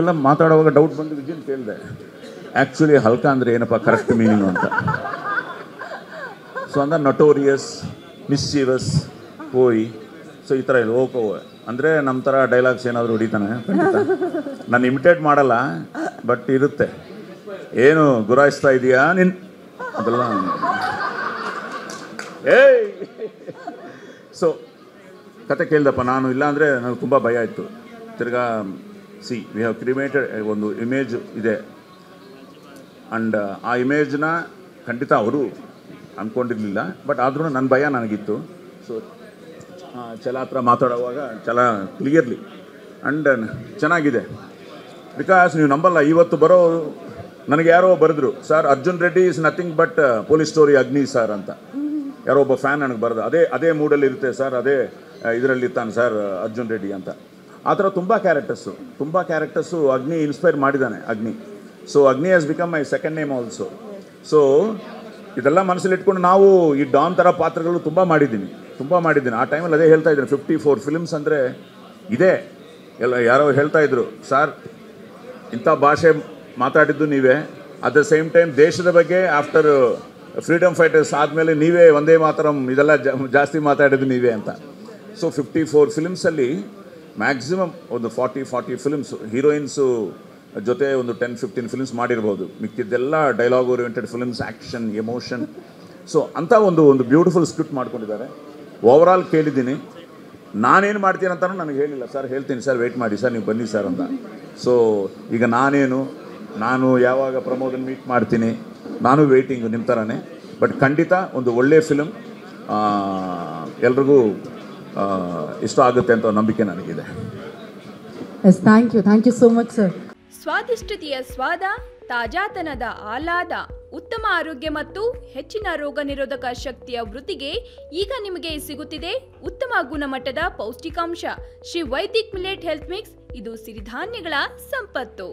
ಎಲ್ಲ ಮಾತಾಡುವಾಗ ಡೌಟ್ ಬಂದು ವಿಜಿನ್ ಕೇಳಿದೆ, ಆ್ಯಕ್ಚುಲಿ ಹಲ್ಕ ಅಂದರೆ ಏನಪ್ಪ ಕರೆಕ್ಟ್ ಮೀನಿಂಗ್ ಅಂತ. ಸೊ ಅಂದ್ರೆ ನಟೋರಿಯಸ್, ಮಿಸ್ಚೀವಸ್, ಹೋಯ್. ಸೊ ಈ ಥರ ಇದೆ ಓಕೋ ಅಂದರೆ ನಮ್ಮ ಥರ ಡೈಲಾಗ್ಸ್ ಏನಾದರೂ ಹೊಡಿತಾನೆ ಖಂಡಿತ. ನಾನು ಇಮಿಟೇಟ್ ಮಾಡಲ್ಲ, ಬಟ್ ಇರುತ್ತೆ. ಏನು ಗುರಾಯಿಸ್ತಾ ಇದೆಯಾ ನಿನ್ ಅದೆಲ್ಲ. ಏಯ್ ಸೊ ಕತೆ ಕೇಳಿದಪ್ಪ ನಾನು, ಇಲ್ಲಾಂದರೆ ನನಗೆ ತುಂಬ ಭಯ ಇತ್ತು. ತಿರ್ಗಾ ಸಿ ವಿ ಹ್ಯಾವ್ ಕ್ರಿಮೇಟೆಡ್ ಒಂದು ಇಮೇಜ್ ಇದೆ, ಆ್ಯಂಡ್ ಆ ಇಮೇಜ್ನ ಖಂಡಿತ ಅವರು ಅಂದ್ಕೊಂಡಿರಲಿಲ್ಲ, ಬಟ್ ಆದ್ರೂ ನನ್ನ ಭಯ ನನಗಿತ್ತು. ಸೊ ಛಲ ಹತ್ರ ಮಾತಾಡುವಾಗ ಛಲ ಕ್ಲಿಯರ್ಲಿ ಆ್ಯಂಡ್ ಚೆನ್ನಾಗಿದೆ. ಬಿಕಾಸ್ ನೀವು ನಂಬಲ್ಲ, ಇವತ್ತು ಬರೋ ನನಗೆ ಯಾರೋ ಬರೆದ್ರು, sir Arjun Reddy is nothing but police story ಅಗ್ನಿ ಸರ್ ಅಂತ. ಯಾರೋ ಒಬ್ಬ ಫ್ಯಾನ್ ನನಗೆ ಬರೆದ, ಅದೇ ಮೂಡಲ್ಲಿ ಇರುತ್ತೆ ಸರ್, ಅದೇ ಇದರಲ್ಲಿ ಇರ್ತಾನೆ ಸರ್ ಅರ್ಜುನ್ ರೆಡ್ಡಿ ಅಂತ. ಆ ಥರ ತುಂಬ ಕ್ಯಾರೆಕ್ಟರ್ಸು ಅಗ್ನಿ ಇನ್ಸ್ಪೈರ್ ಮಾಡಿದ್ದಾನೆ ಅಗ್ನಿ. ಸೊ ಅಗ್ನಿ has become my second name also. So ಇದೆಲ್ಲ ಮನಸ್ಸಲ್ಲಿ ಇಟ್ಕೊಂಡು ನಾವು ಈ ಡಾನ್ ಥರ ಪಾತ್ರಗಳು ತುಂಬ ಮಾಡಿದ್ದೀನಿ. ಆ ಟೈಮಲ್ಲಿ ಅದೇ ಹೇಳ್ತಾ ಇದ್ದೀನಿ, 54 ಫಿಲ್ಮ್ಸ್ ಅಂದರೆ ಇದೇ. ಎಲ್ಲ ಯಾರೋ ಹೇಳ್ತಾ ಇದ್ರು, ಸರ್ ಇಂಥ ಭಾಷೆ ಮಾತಾಡಿದ್ದು ನೀವೇ, ಅಟ್ ದ ಸೇಮ್ ಟೈಮ್ ದೇಶದ ಬಗ್ಗೆ ಆಫ್ಟರ್ ಫ್ರೀಡಮ್ ಫೈಟರ್ಸ್ ಆದಮೇಲೆ ನೀವೇ ಒಂದೇ ಮಾತರಂ ಇದೆಲ್ಲ ಜಾಸ್ತಿ ಮಾತಾಡಿದ್ದು ನೀವೇ ಅಂತ. ಸೊ 54 ಫಿಲ್ಮ್ಸಲ್ಲಿ ಮ್ಯಾಕ್ಸಿಮಮ್ ಒಂದು 40 ಫಿಲ್ಮ್ಸು ಹೀರೋಯಿನ್ಸು ಜೊತೆ ಒಂದು 10-15 ಫಿಲ್ಮ್ಸ್ ಮಾಡಿರ್ಬೋದು. ಮಿಕ್ಕಿದ್ದೆಲ್ಲ dialogue oriented films, action, emotion. So ಅಂಥ ಒಂದು ಬ್ಯೂಟಿಫುಲ್ ಸ್ಕ್ರಿಪ್ಟ್ ಮಾಡ್ಕೊಂಡಿದ್ದಾರೆ. ಓವರಾಲ್ ಕೇಳಿದ್ದೀನಿ. ನಾನೇನು ಮಾಡ್ತೀನಿ ಅಂತಲೂ ನನಗೆ ಹೇಳಿಲ್ಲ. ಸರ್ ಹೇಳ್ತೀನಿ ಸರ್, ವೆಯ್ಟ್ ಮಾಡಿ ಸರ್, ನೀವು ಬನ್ನಿ ಸರ್ ಅಂತ. ಸೊ ಈಗ ನಾನು ಯಾವಾಗ ಪ್ರಮೋದನ್ನು ಮೀಟ್ ಮಾಡ್ತೀನಿ, ನಾನು ವೆಯ್ಟಿಂಗು ನಿಮ್ಮ ಥರನೇ. ಬಟ್ ಖಂಡಿತ ಒಂದು ಒಳ್ಳೆಯ ಫಿಲ್ಮ್ ಎಲ್ರಿಗೂ ಇಷ್ಟ ಆಗುತ್ತೆ ಅಂತ ನಂಬಿಕೆ ನನಗಿದೆ. Yes, thank you so much sir. ಸ್ವಾದಿಷ್ಟತೆಯ ಸ್ವಾದ, ತಾಜಾತನದ ಆಹ್ಲಾದ, ಉತ್ತಮ ಆರೋಗ್ಯ ಮತ್ತು ಹೆಚ್ಚಿನ ರೋಗ ನಿರೋಧಕ ಶಕ್ತಿಯ ವೃದ್ಧಿಗೆ ಈಗ ನಿಮಗೆ ಸಿಗುತ್ತಿದೆ ಉತ್ತಮ ಗುಣಮಟ್ಟದ ಪೌಷ್ಟಿಕಾಂಶ Shri Vaidik millet health mix. ಇದು ಸಿರಿಧಾನ್ಯಗಳ ಸಂಪತ್ತು.